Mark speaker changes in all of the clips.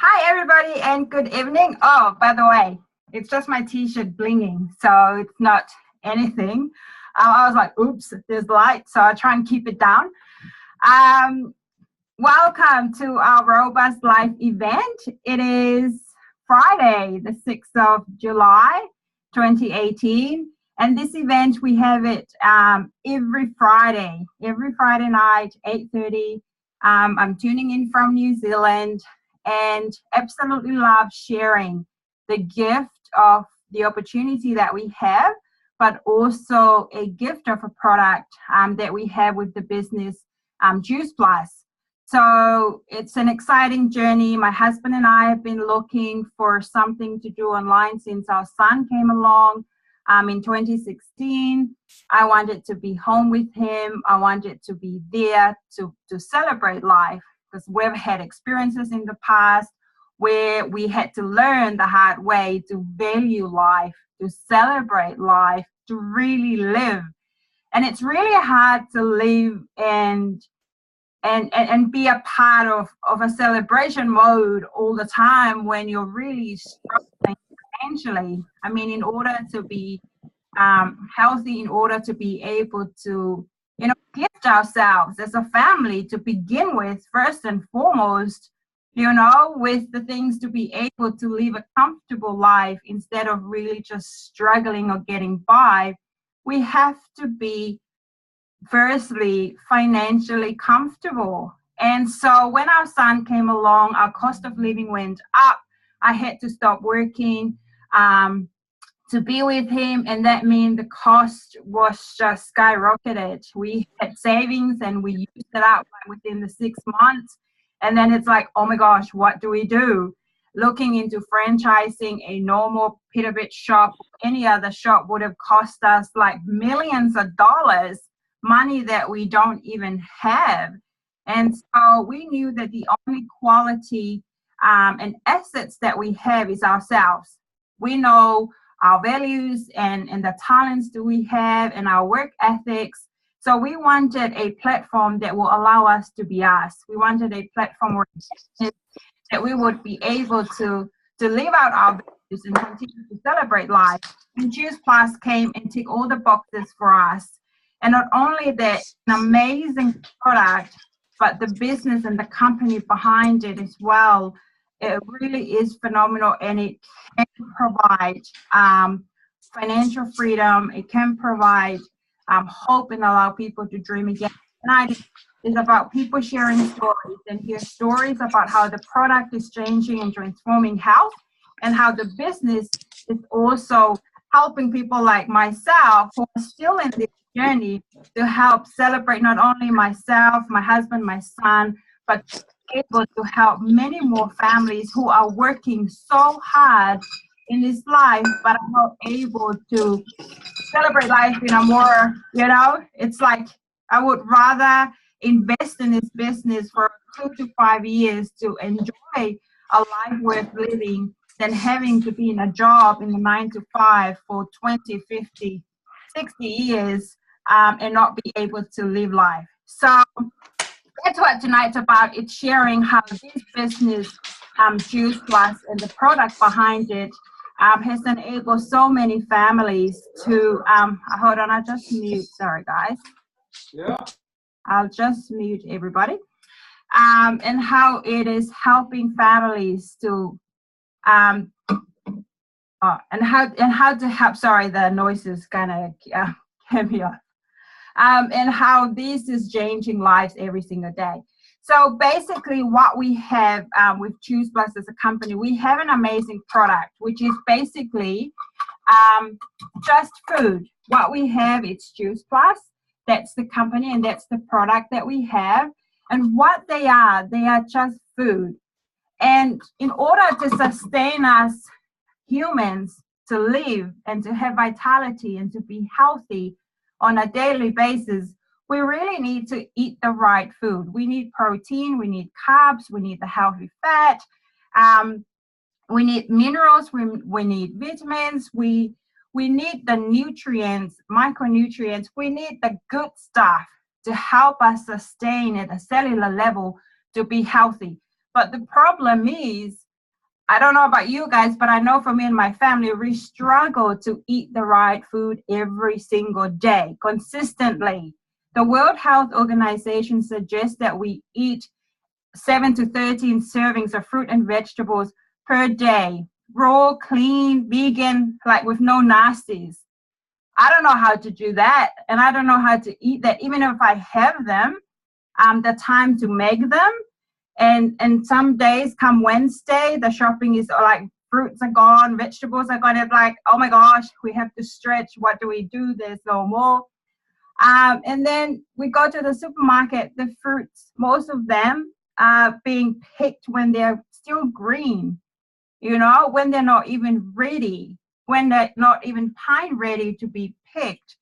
Speaker 1: Hi, everybody, and good evening. Oh, by the way, it's just my t-shirt blinging, so it's not anything. I was like, oops, there's light, so I try and keep it down. Welcome to our Robust Life event. It is Friday, the 6th of July, 2018. And this event, we have it every Friday night, 8:30. I'm tuning in from New Zealand and absolutely love sharing the gift of the opportunity that we have, but also a gift of a product that we have with the business Juice Plus. So it's an exciting journey. My husband and I have been looking for something to do online since our son came along in 2016. I wanted to be home with him. I wanted to be there to celebrate life, because we've had experiences in the past where we had to learn the hard way to value life, to celebrate life, to really live. And it's really hard to live and be a part of a celebration mode all the time when you're really struggling financially. I mean, in order to be healthy, in order to be able to, gift ourselves as a family to begin with, first and foremost, with the things to be able to live a comfortable life instead of really just struggling or getting by, we have to be firstly financially comfortable. And so when our son came along, our cost of living went up. I had to stop working to be with him, and that meant the cost was just skyrocketed. We had savings and we used it up within the 6 months, and then it's like, oh my gosh, what do we do? Looking into franchising a normal pita bit shop, any other shop would have cost us like millions of dollars, money that we don't even have. And so we knew that the only quality and assets that we have is ourselves. We know our values and the talents that we have and our work ethics. So we wanted a platform that will allow us to be us. We wanted a platform where that we would be able to live out our values and continue to celebrate life. And Juice Plus came and ticked all the boxes for us. And not only that, an amazing product, but the business and the company behind it as well. It really is phenomenal, and it can provide financial freedom. It can provide hope and allow people to dream again. Tonight is about people sharing stories and hear stories about how the product is changing and transforming health, and how the business is also helping people like myself who are still in this journey to help celebrate not only myself, my husband, my son, but able to help many more families who are working so hard in this life but are not able to celebrate life in a more, it's like I would rather invest in this business for 2 to 5 years to enjoy a life worth living than having to be in a job in a 9 to 5 for 20, 50, 60 years and not be able to live life. So that's what tonight's about. It's sharing how this business, Juice Plus, and the product behind it has enabled so many families to, hold on, I'll just mute, sorry guys.
Speaker 2: Yeah.
Speaker 1: I'll just mute everybody. And how it is helping families to, and how to help, sorry, the noises kind of came here. And how this is changing lives every single day. So basically what we have with Juice Plus as a company, we have an amazing product, which is basically just food. What we have, it's Juice Plus. That's the company and that's the product that we have. And what they are just food. And in order to sustain us humans to live and to have vitality and to be healthy on a daily basis, we really need to eat the right food. We need protein, we need carbs, we need the healthy fat, we need minerals, we need vitamins, we need the nutrients, micronutrients, we need the good stuff to help us sustain at a cellular level to be healthy. But the problem is I don't know about you guys, but I know for me and my family, we struggle to eat the right food every single day consistently. The World Health Organization suggests that we eat 7 to 13 servings of fruit and vegetables per day, raw, clean, vegan, like with no nasties. I don't know how to do that, and I don't know how to eat that, even if I have them, the time to make them. And some days, come Wednesday, the shopping is like fruits are gone, vegetables are gone. It's like, oh my gosh, we have to stretch. What do we do? There's no more. And then we go to the supermarket. The fruits, most of them are being picked when they're still green. You know, when they're not even ready, when they're not even pine ready to be picked.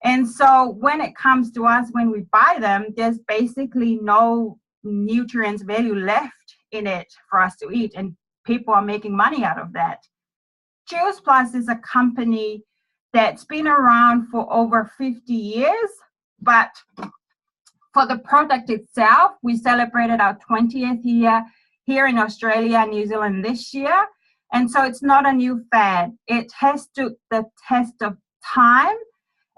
Speaker 1: And so when it comes to us, when we buy them, there's basically no nutrients value left in it for us to eat, and people are making money out of that. Choose Plus is a company that's been around for over 50 years, but for the product itself, we celebrated our 20th year here in Australia and New Zealand this year. And so it's not a new fad. It has stood the test of time.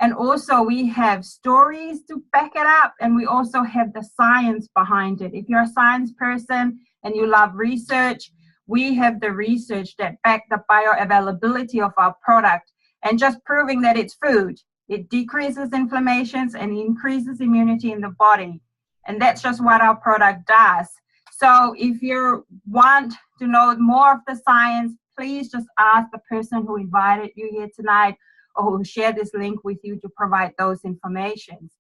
Speaker 1: And also we have stories to back it up, and we also have the science behind it. If you're a science person and you love research, we have the research that back the bioavailability of our product, and just proving that it's food. It decreases inflammations and increases immunity in the body. And that's just what our product does. So if you want to know more of the science, please just ask the person who invited you here tonight, or who shared this link with you, to provide those informations.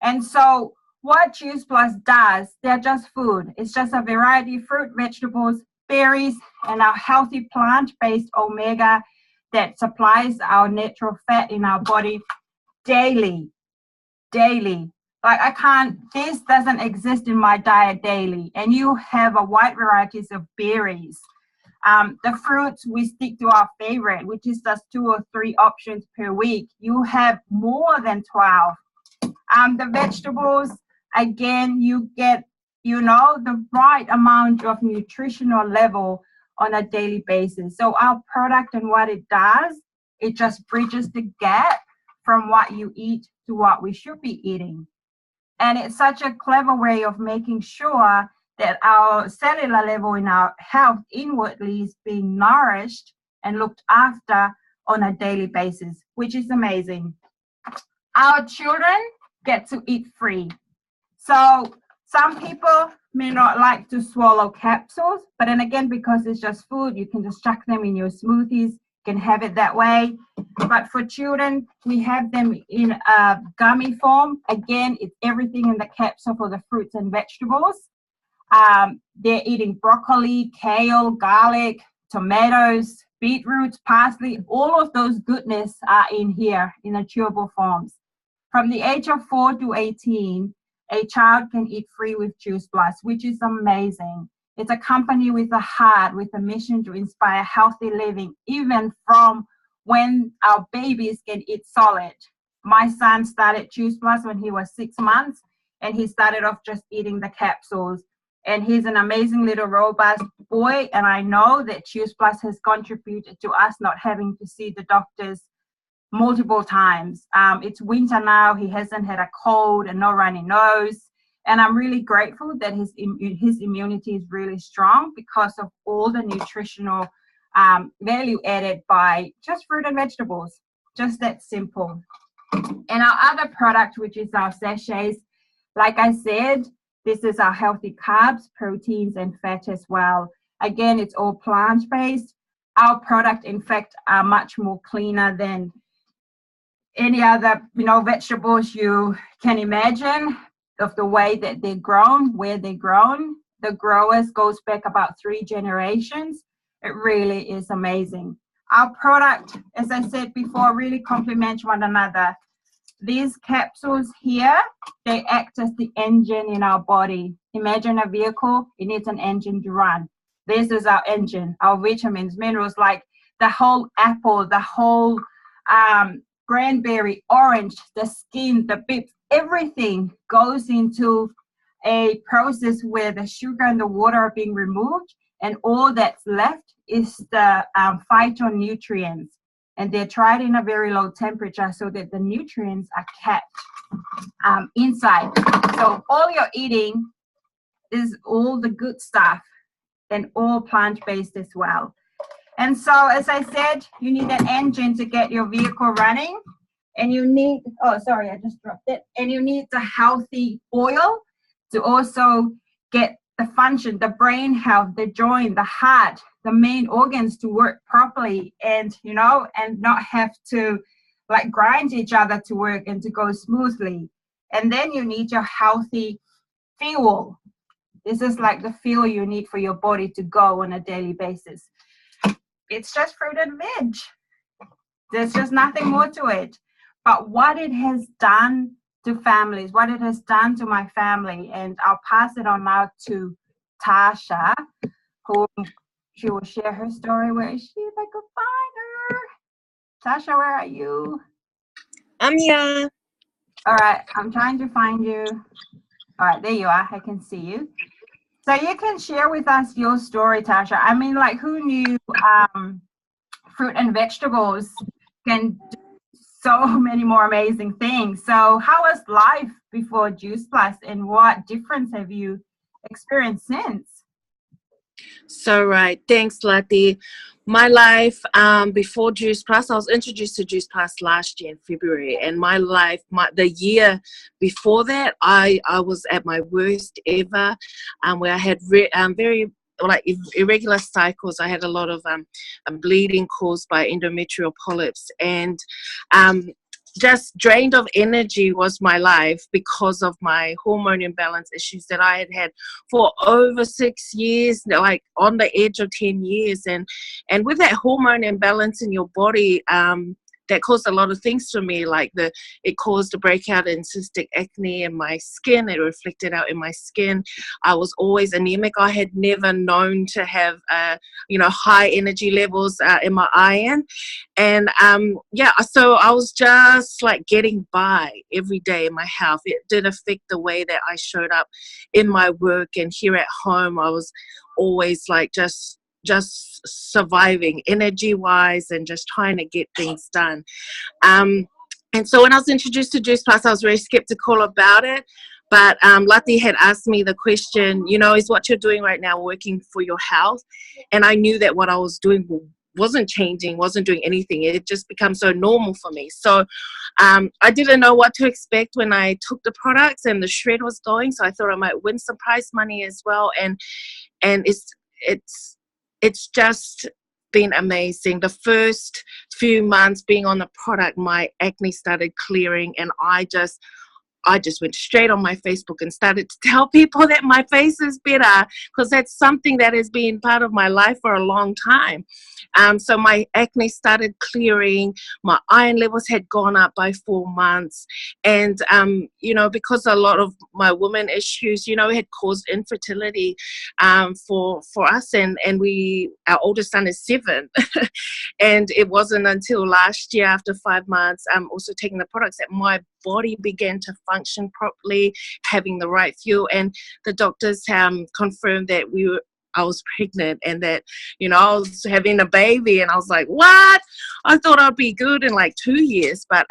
Speaker 1: And so what Choose Plus does, they're just food. It's just a variety of fruit, vegetables, berries, and our healthy plant-based omega that supplies our natural fat in our body daily. Like this doesn't exist in my diet daily. And you have a wide varieties of berries. The fruits, we stick to our favorite, which is just 2 or 3 options per week. You have more than 12. The vegetables, again, you get, the right amount of nutritional level on a daily basis. So our product and what it does, it just bridges the gap from what you eat to what we should be eating. And it's such a clever way of making sure that our cellular level in our health inwardly is being nourished and looked after on a daily basis, which is amazing. Our children get to eat free. So some people may not like to swallow capsules, but then again, because it's just food, you can just chuck them in your smoothies, can have it that way. But for children, we have them in a gummy form. Again, it's everything in the capsule for the fruits and vegetables. They're eating broccoli, kale, garlic, tomatoes, beetroots, parsley. All of those goodness are in here in the chewable forms. From the age of 4 to 18, a child can eat free with Choose Plus, which is amazing. It's a company with a heart, with a mission to inspire healthy living, even from when our babies can eat solid. My son started Choose Plus when he was 6 months, and he started off just eating the capsules. And he's an amazing little robust boy, and I know that Choose Plus has contributed to us not having to see the doctors multiple times. It's winter now. He hasn't had a cold and no runny nose. And I'm really grateful that his immunity is really strong because of all the nutritional value added by just fruit and vegetables. Just that simple. And our other product, which is our sachets, like I said, this is our healthy carbs, proteins, and fat as well. Again, it's all plant-based. Our product, in fact, are much more cleaner than any other, vegetables you can imagine, of the way that they're grown, where they're grown. The growers goes back about 3 generations. It really is amazing. Our product, as I said before, really complements one another. These capsules here, they act as the engine in our body. Imagine a vehicle, it needs an engine to run. This is our engine, our vitamins, minerals, like the whole apple, the whole cranberry, orange, the skin, the pips, everything goes into a process where the sugar and the water are being removed, and all that's left is the phytonutrients. And they're tried in a very low temperature so that the nutrients are kept inside. So all you're eating is all the good stuff and all plant-based as well. And so, as I said, you need an engine to get your vehicle running. And you need, oh, sorry, I just dropped it. And you need the healthy oil to also get the function, the brain health, the joint, the heart, the main organs to work properly, and, you know, and not have to like grind each other to work and to go smoothly. And then you need your healthy fuel. This is like the fuel you need for your body to go on a daily basis. It's just fruit and veg. There's just nothing more to it. But what it has done to families, what it has done to my family, and I'll pass it on now to Tasha, who she will share her story. Where is she? If I could find her. Tasha, where are you?
Speaker 2: I'm here.
Speaker 1: All right, I'm trying to find you. All right, there you are. I can see you. So you can share with us your story, Tasha. I mean, like, who knew fruit and vegetables can do so many more amazing things? So how was life before Juice Plus, and what difference have you experienced since?
Speaker 2: So right, thanks, Lati. My life before Juice Plus, I was introduced to Juice Plus last year in February, and my life, the year before that, I was at my worst ever, where I had very like irregular cycles. I had a lot of bleeding caused by endometrial polyps, and just drained of energy was my life because of my hormone imbalance issues that I had had for over 6 years, like on the edge of 10 years. And with that hormone imbalance in your body, that caused a lot of things to me, like it caused a breakout in cystic acne in my skin. It reflected out in my skin. I was always anemic. I had never known to have, high energy levels in my iron. And so I was just like getting by every day in my health. It did affect the way that I showed up in my work, and here at home, I was always like just surviving energy wise and just trying to get things done. And so when I was introduced to Juice Plus, I was very skeptical about it. But Lati had asked me the question, is what you're doing right now working for your health? And I knew that what I was doing wasn't changing, wasn't doing anything. It just became so normal for me. So I didn't know what to expect when I took the products, and the shred was going. So I thought I might win some prize money as well. And it's just been amazing. The first few months being on the product, my acne started clearing, and I just went straight on my Facebook and started to tell people that my face is better, because that's something that has been part of my life for a long time. So my acne started clearing. My iron levels had gone up by 4 months. And, because a lot of my women issues, had caused infertility for us. And our oldest son is 7. And it wasn't until last year, after 5 months, also taking the products, that my body began to function properly, having the right fuel. And the doctors confirmed that I was pregnant, and that, I was having a baby. And I was like, what? I thought I'd be good in like 2 years. But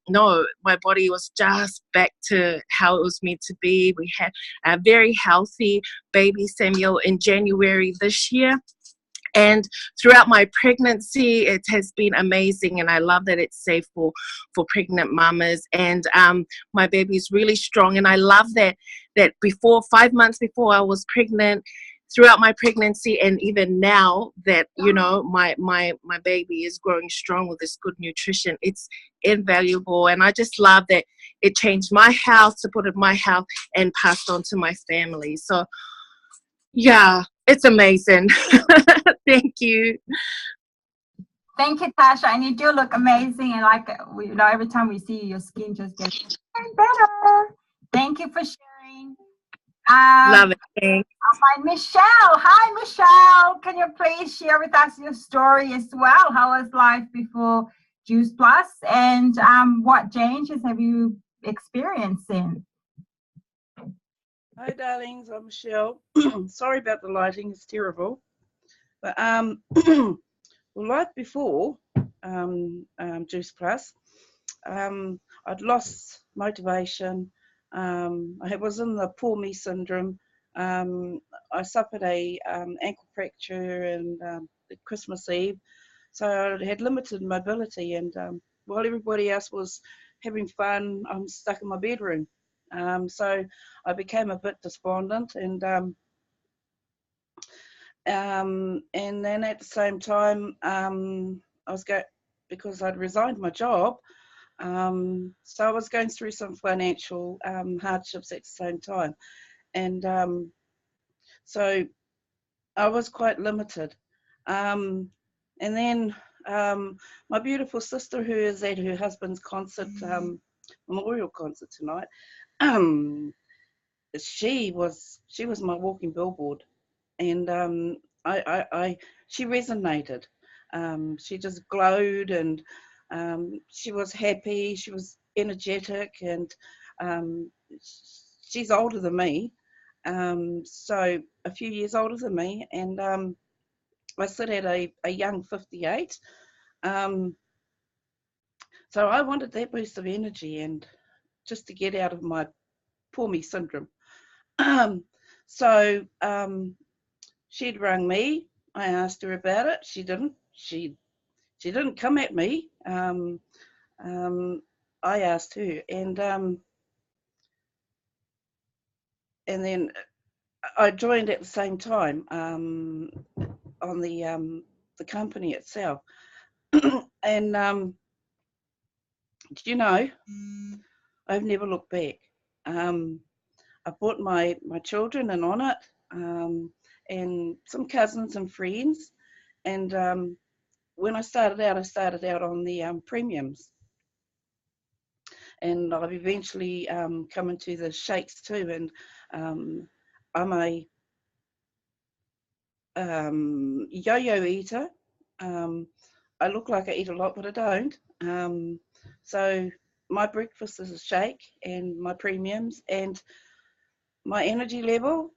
Speaker 2: no, my body was just back to how it was meant to be. We had a very healthy baby Samuel in January this year. And throughout my pregnancy, it has been amazing, and I love that it's safe for pregnant mamas. And my baby is really strong, and I love that before 5 months before I was pregnant, throughout my pregnancy, and even now that my baby is growing strong with this good nutrition, it's invaluable. And I just love that it changed my health, supported my health, and passed on to my family. So yeah, it's amazing. Thank you.
Speaker 1: Thank you, Tasha. And you do look amazing. And like, every time we see you, your skin just gets better. Thank you for sharing.
Speaker 2: Love it. Thanks.
Speaker 1: Michelle. Hi, Michelle. Can you please share with us your story as well? How was life before Juice Plus, and what changes have you experienced in?
Speaker 3: Hi, darlings. I'm Michelle. Sorry about the lighting. It's terrible. But well, like before, Juice Plus, I'd lost motivation. I was in the poor me syndrome. I suffered a ankle fracture and Christmas Eve, so I had limited mobility. And while everybody else was having fun, I'm stuck in my bedroom. So I became a bit despondent, and then at the same time, I was because I'd resigned my job. So I was going through some financial hardships at the same time, and so I was quite limited. And then my beautiful sister, who is at her husband's concert, memorial concert tonight, she was my walking billboard, and she resonated. She just glowed, and she was happy. She was energetic, and she's older than me, so a few years older than me, and I sit at a young 58. So I wanted that boost of energy, and just to get out of my poor me syndrome. So she'd rung me. I asked her about it. She didn't. She didn't come at me. I asked her, and then I joined at the same time on the company itself. And do you know, I've never looked back. I brought my children in on it, and some cousins and friends. And when I started out on the premiums. And I've eventually come into the shakes too. And I'm a yo-yo eater. I look like I eat a lot, but I don't. So my breakfast is a shake and my premiums, and my energy level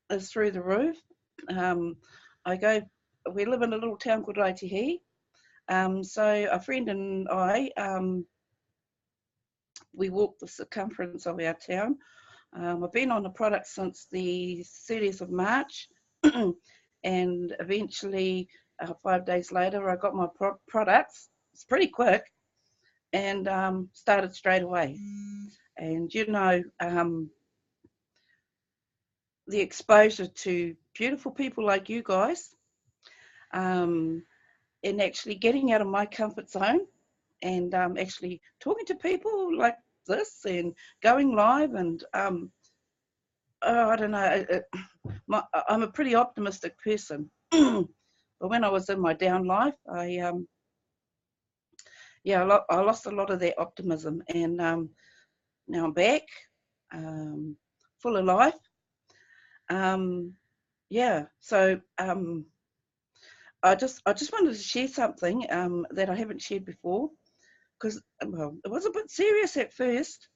Speaker 3: is through the roof. We live in a little town called Raitihi. So a friend and I, we walk the circumference of our town. I've been on the product since the 30th of March, and eventually 5 days later I got my products. It's pretty quick, and started straight away. And you know, the exposure to beautiful people like you guys, and actually getting out of my comfort zone, and actually talking to people like this, and going live, and I don't know, I'm a pretty optimistic person. But when I was in my down life, I lost a lot of that optimism, and now I'm back, full of life. So I just wanted to share something that I haven't shared before, because it was a bit serious at first.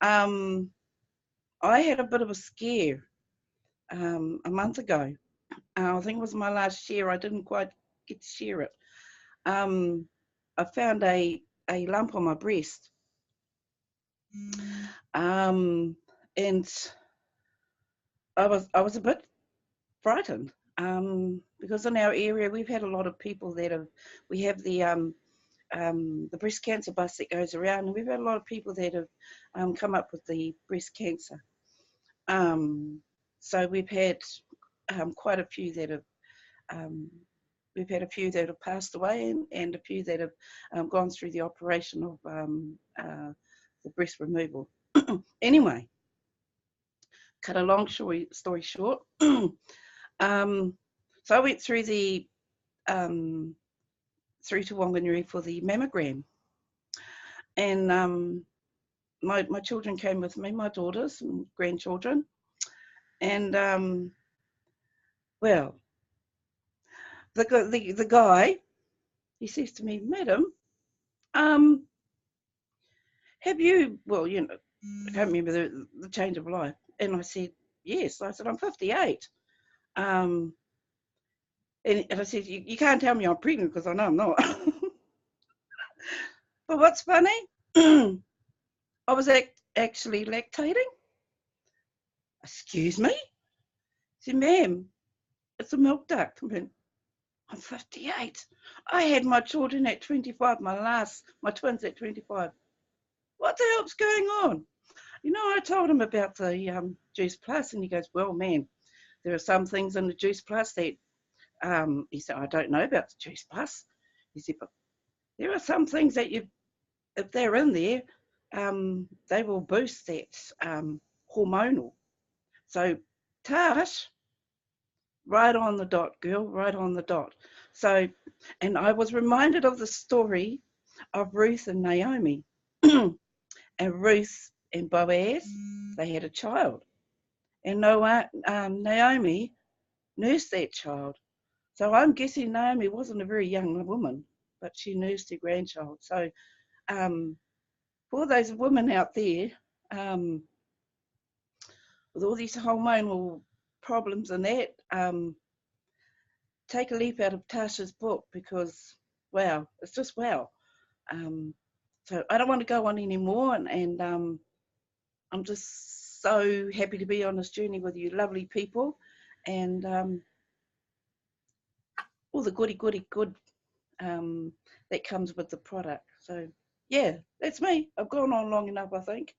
Speaker 3: I had a bit of a scare a month ago. I think it was my last share. I didn't quite get to share it. I found a lump on my breast, and I was a bit frightened, because in our area we've had a lot of people that we have the breast cancer bus that goes around, and we've had a lot of people that have come up with the breast cancer. So we've had quite a few that have we've had a few that have passed away, and a few that have gone through the operation of the breast removal. Anyway, cut a long story short, so I went through through to Wanganui for the mammogram, and my children came with me, my daughters and grandchildren, and well, the guy, he says to me, "Madam, have you?" Well, you know, I can't remember the change of life, and I said, "Yes." I said, "I'm 58." And I said, you can't tell me I'm pregnant because I know I'm not. But what's funny, I was actually lactating. Excuse me? I said, ma'am, it's a milk duct. I went, I'm 58. I had my children at 25, my twins at 25. What the hell's going on? I told him about the Juice Plus, and he goes, well, man, there are some things in the Juice Plus that, he said, I don't know about the Juice Plus. He said, but there are some things that if they're in there, they will boost that hormonal. So, Tash, right on the dot, girl, right on the dot. So, and I was reminded of the story of Ruth and Naomi. And Ruth and Boaz, they had a child. And Naomi nursed that child. So I'm guessing Naomi wasn't a very young woman, but she nursed her grandchild. So for those women out there, with all these hormonal problems and that, take a leaf out of Tasha's book because, wow, it's just wow. So I don't want to go on anymore, and I'm just so happy to be on this journey with you lovely people, and all the good that comes with the product. So yeah, that's me. I've gone on long enough, I think.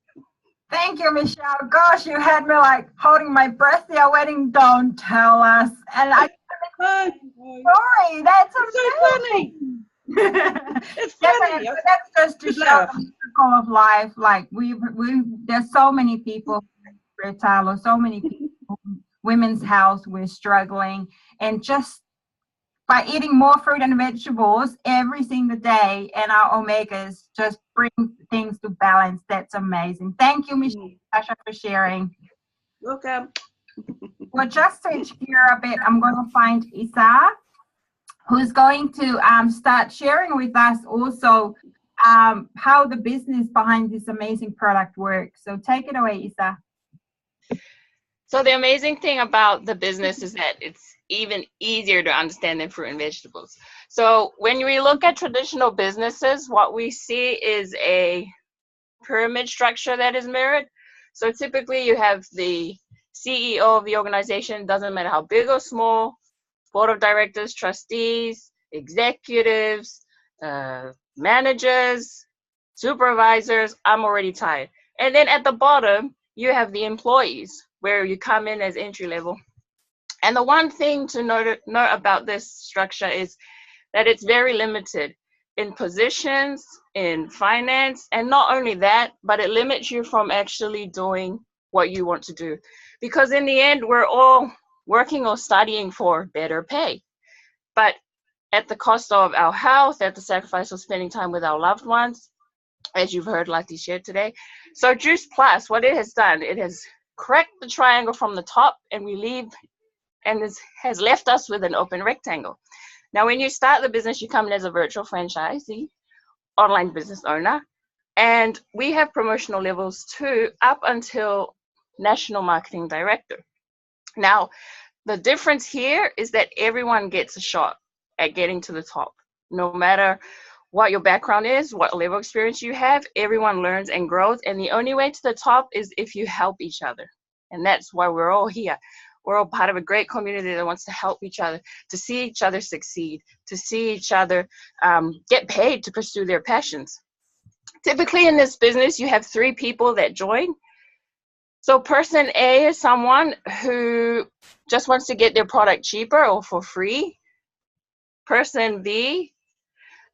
Speaker 1: Thank you, Michele. Gosh, you had me like holding my breath there, waiting. Don't tell us. And I sorry, that's
Speaker 3: amazing. So funny. It's funny.
Speaker 1: Yeah, that's just to show the circle of life. Like we there's so many people fertile, or so many people, women's health, we're struggling, and just by eating more fruit and vegetables every single day, and our omegas just bring things to balance. That's amazing. Thank you, Michele, Tasha, for sharing.
Speaker 3: Welcome.
Speaker 1: Well, just to share a bit, I'm going to find Isa, who's going to start sharing with us also how the business behind this amazing product works. So take it away, Isa.
Speaker 4: So the amazing thing about the business is that it's even easier to understand than fruit and vegetables. So when we look at traditional businesses, what we see is a pyramid structure that is mirrored. So typically you have the CEO of the organization, doesn't matter how big or small, board of directors, trustees, executives, managers, supervisors. I'm already tired. And then at the bottom, you have the employees, where you come in as entry level. And the one thing to note about this structure is that it's very limited in positions, in finance, and not only that, but it limits you from actually doing what you want to do. Because in the end, we're all working or studying for better pay, but at the cost of our health, at the sacrifice of spending time with our loved ones, as you've heard Lati share today. So Juice Plus, what it has done, it has cracked the triangle from the top, and this has left us with an open rectangle. Now, when you start the business, you come in as a virtual franchisee, online business owner, and we have promotional levels too, up until national marketing director. Now, the difference here is that everyone gets a shot at getting to the top. No matter what your background is, what level of experience you have, everyone learns and grows, and the only way to the top is if you help each other. And that's why we're all here. We're all part of a great community that wants to help each other, to see each other succeed, to see each other get paid to pursue their passions. Typically in this business, you have 3 people that join. So person A is someone who just wants to get their product cheaper or for free. Person B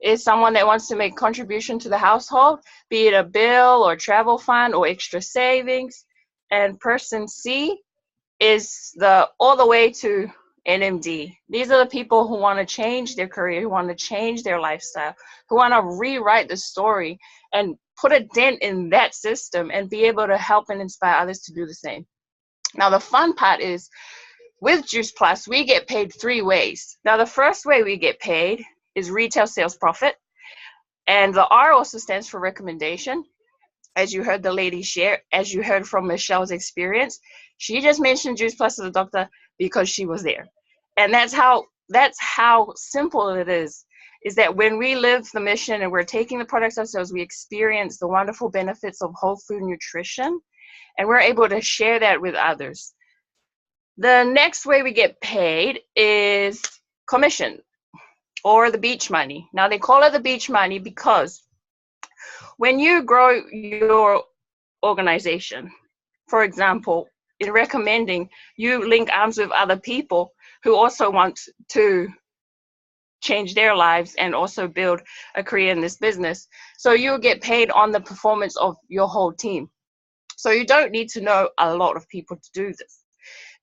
Speaker 4: is someone that wants to make contribution to the household, be it a bill or travel fund or extra savings. And person C is all the way to NMD. These are the people who want to change their career, who want to change their lifestyle, who want to rewrite the story and put a dent in that system and be able to help and inspire others to do the same. Now, the fun part is with Juice Plus, we get paid 3 ways. Now, the first way we get paid is retail sales profit. And the R also stands for recommendation. As you heard the lady share, as you heard from Michele's experience, she just mentioned Juice Plus to the doctor because she was there. And that's how that's how simple it is that when we live the mission and we're taking the products ourselves, we experience the wonderful benefits of whole food nutrition, and we're able to share that with others. The next way we get paid is commission, or the beach money. Now, they call it the beach money because when you grow your organization, for example, in recommending, you link arms with other people who also want to change their lives and also build a career in this business. So you'll get paid on the performance of your whole team. So you don't need to know a lot of people to do this.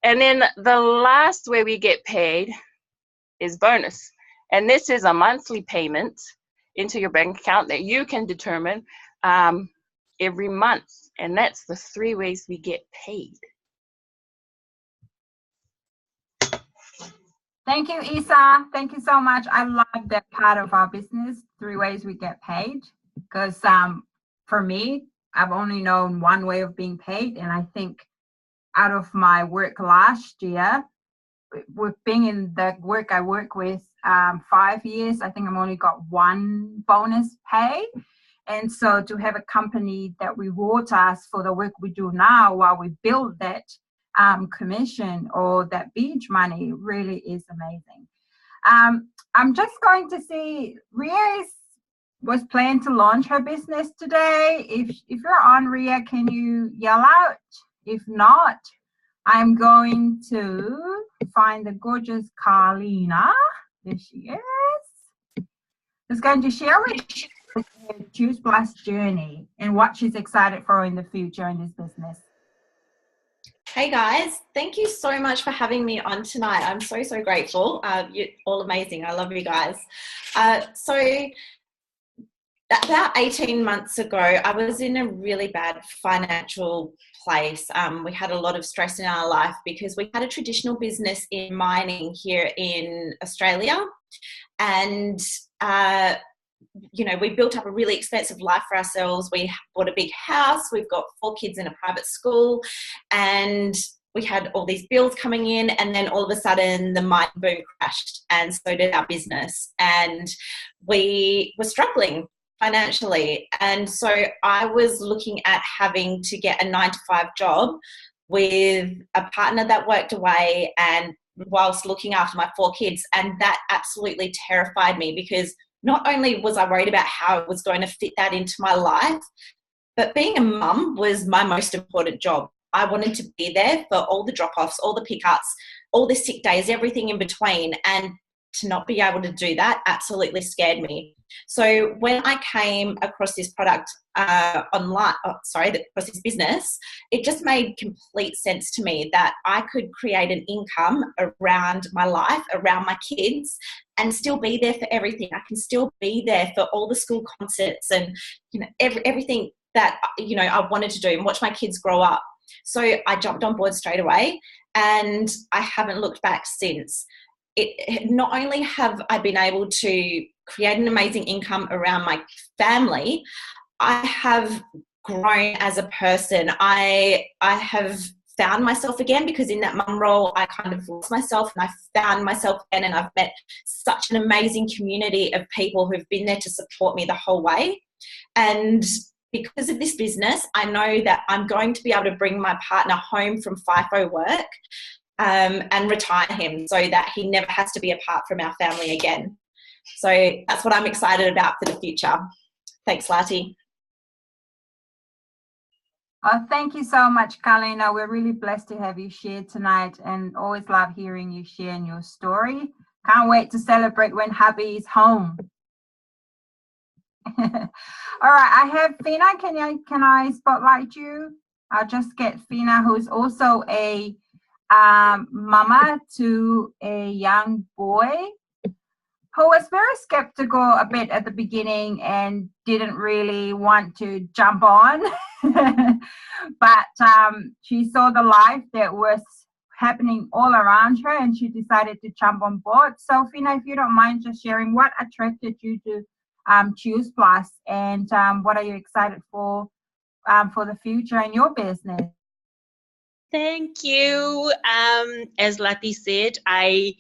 Speaker 4: And then the last way we get paid is bonus. And this is a monthly payment into your bank account that you can determine every month. And that's the 3 ways we get paid.
Speaker 1: Thank you, Isa. Thank you so much. I love that part of our business, 3 ways we get paid, because for me, I've only known one way of being paid. And I think out of my work last year, with being in the work I work with 5 years, I think I've only got 1 bonus pay. And so to have a company that rewards us for the work we do now while we build that commission or that beach money really is amazing. I'm just going to see, Ria was planning to launch her business today. If you're on, Ria, can you yell out? If not, I'm going to find the gorgeous Karlina. There she is. Who's going to share with you her Choose Plus journey and what she's excited for in the future in this business.
Speaker 5: Hey guys, thank you so much for having me on tonight. I'm so grateful. You're all amazing. I love you guys. So about 18 months ago, I was in a really bad financial place. We had a lot of stress in our life because we had a traditional business in mining here in Australia. And we built up a really expensive life for ourselves. We bought a big house. We've got 4 kids in a private school, and we had all these bills coming in. And then all of a sudden the mine boom crashed, and so did our business. And we were struggling financially. And so I was looking at having to get a 9-to-5 job with a partner that worked away and whilst looking after my 4 kids. And that absolutely terrified me, because not only was I worried about how I was going to fit that into my life, but being a mum was my most important job. I wanted to be there for all the drop-offs, all the pickups, all the sick days, everything in between. And to not be able to do that absolutely scared me. So when I came across this product across this business, it just made complete sense to me that I could create an income around my life, around my kids, and still be there for everything. I can still be there for all the school concerts and everything that I wanted to do and watch my kids grow up. So I jumped on board straight away, and I haven't looked back since. Not only have I been able to create an amazing income around my family, I have grown as a person. I have found myself again, because in that mum role, I kind of lost myself and I found myself again, and I've met such an amazing community of people who've been there to support me the whole way. And because of this business, I know that I'm going to be able to bring my partner home from FIFO work and retire him, so that he never has to be apart from our family again. So that's what I'm excited about for the future. Thanks, Lati.
Speaker 1: Thank you so much, Karlina. We're really blessed to have you share tonight, and always love hearing you sharing your story. Can't wait to celebrate when hubby is home. All right, I have Fina. Can I spotlight you? I'll just get Fina, who's also a mama to a young boy who was very skeptical a bit at the beginning and didn't really want to jump on. But she saw the life that was happening all around her, and she decided to jump on board. So Fina, if you don't mind just sharing what attracted you to Choose Plus, and what are you excited for the future in your business?
Speaker 6: Thank you. As Lati said, I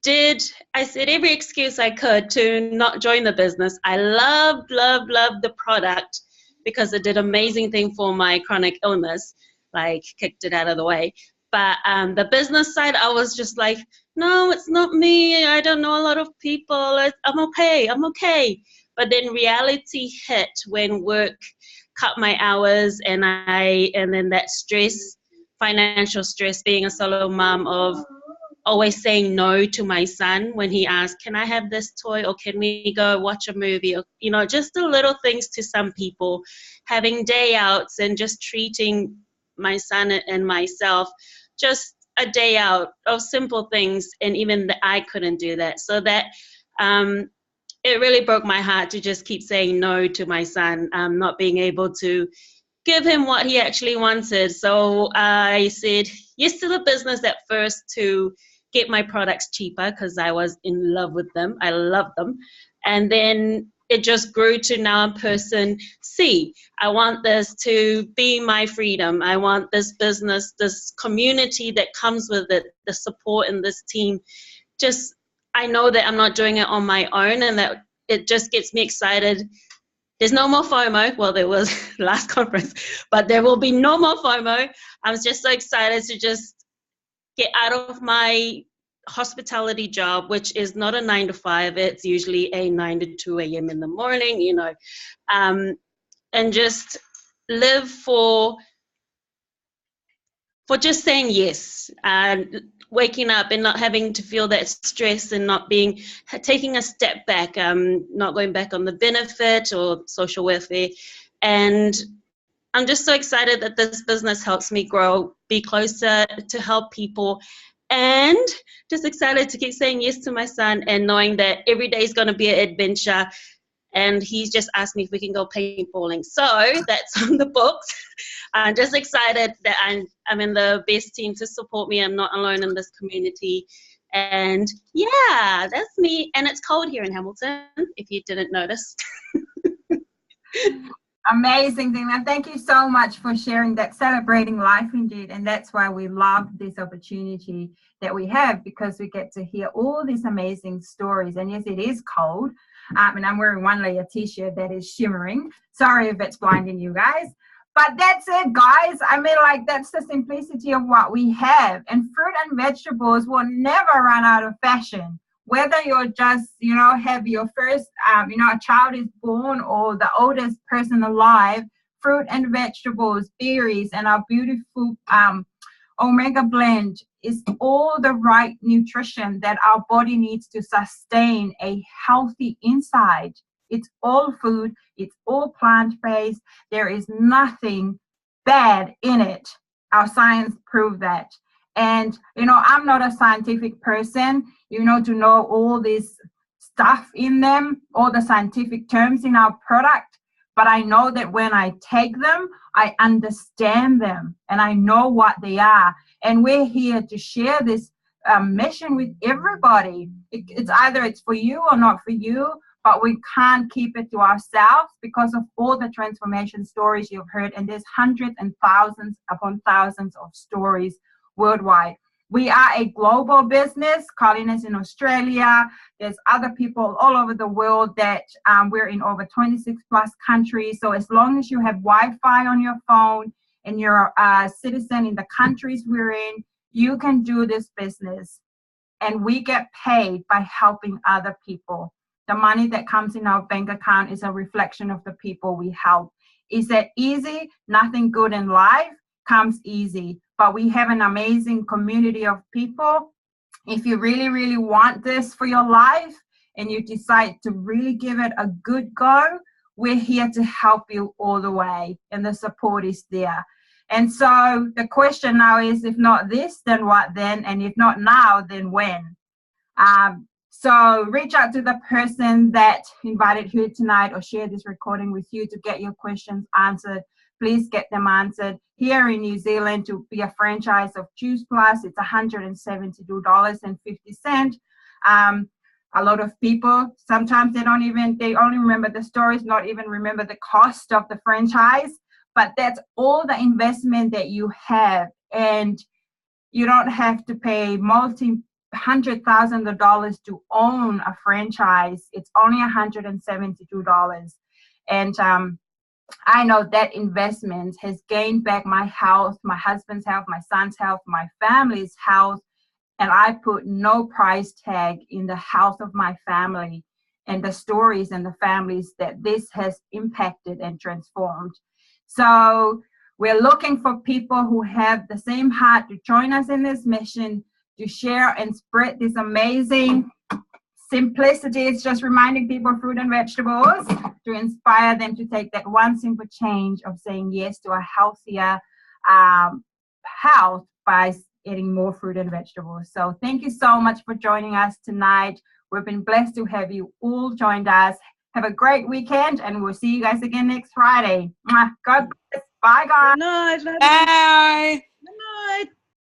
Speaker 6: I said every excuse I could to not join the business. I loved the product because it did amazing thing for my chronic illness, like kicked it out of the way. But the business side, I was just like, no, it's not me. I don't know a lot of people. I'm okay. But then reality hit when work cut my hours, and then that stress, financial stress, being a solo mom, of always saying no to my son when he asked, can I have this toy, or can we go watch a movie, or just the little things to some people, having day outs and just treating my son and myself just a day out of simple things, and even I couldn't do that. So that it really broke my heart to just keep saying no to my son, not being able to give him what he actually wanted. So I said yes to the business at first to get my products cheaper because I was in love with them. I love them. And then it just grew to now person C. I want this to be my freedom. I want this business, this community that comes with it, the support in this team. Just, I know that I'm not doing it on my own, and that it just gets me excited. There's no more FOMO. Well, there was last conference, but there will be no more FOMO. I'm just so excited to just get out of my hospitality job, which is not a 9 to 5. It's usually a 9 to 2 a.m. in the morning, and just live for just saying yes, and waking up and not having to feel that stress, and taking a step back, not going back on the benefit or social welfare. And I'm just so excited that this business helps me grow, be closer to help people, and just excited to keep saying yes to my son, and knowing that every day is going to be an adventure. And he's just asked me if we can go paintballing. So that's on the books. I'm just excited that I'm in the best team to support me. I'm not alone in this community. And yeah, that's me. And it's cold here in Hamilton, if you didn't notice.
Speaker 1: Amazing, Dina. Thank you so much for sharing that, celebrating life indeed. And that's why we love this opportunity that we have, because we get to hear all these amazing stories. And yes, it is cold. And I'm wearing one layer t-shirt that is shimmering. Sorry if it's blinding you guys. But that's it, guys. I mean, that's the simplicity of what we have. And fruit and vegetables will never run out of fashion. Whether you're just, have your first, a child is born, or the oldest person alive, fruit and vegetables, berries, and our beautiful omega blend is all the right nutrition that our body needs to sustain a healthy inside. It's all food. It's all plant-based. There is nothing bad in it. Our science proved that. And, I'm not a scientific person, to know all this stuff in them, all the scientific terms in our product. But I know that when I take them, I understand them and I know what they are. And we're here to share this mission with everybody. It's for you or not for you, but we can't keep it to ourselves because of all the transformation stories you've heard. And there's hundreds and thousands upon thousands of stories worldwide. We are a global business. Karlina's in Australia. There's other people all over the world that we're in over 26 plus countries. So as long as you have Wi-Fi on your phone and you're a citizen in the countries we're in, you can do this business. And we get paid by helping other people. The money that comes in our bank account is a reflection of the people we help. Is that easy? Nothing good in life comes easy. But we have an amazing community of people. If you really, really want this for your life and you decide to really give it a good go, we're here to help you all the way. And the support is there. And so the question now is, if not this, then what then? And if not now, then when? So reach out to the person that invited you tonight or share this recording with you to get your questions answered. Please get them answered. Here in New Zealand, to be a franchise of Juice Plus, it's $172.50. A lot of people, sometimes they only remember the stories, not even remember the cost of the franchise. But that's all the investment that you have. And you don't have to pay $100,000 to own a franchise, it's only $172. And I know that investment has gained back my health, my husband's health, my son's health, my family's health. And I put no price tag in the health of my family and the stories and the families that this has impacted and transformed. So we're looking for people who have the same heart to join us in this mission, to share and spread this amazing simplicity. It's just reminding people of fruit and vegetables, to inspire them to take that one simple change of saying yes to a healthier health by eating more fruit and vegetables. So thank you so much for joining us tonight. We've been blessed to have you all joined us. Have a great weekend, and we'll see you guys again next Friday. God bless. Bye, guys.
Speaker 3: Good night.
Speaker 7: Bye.
Speaker 3: Good night.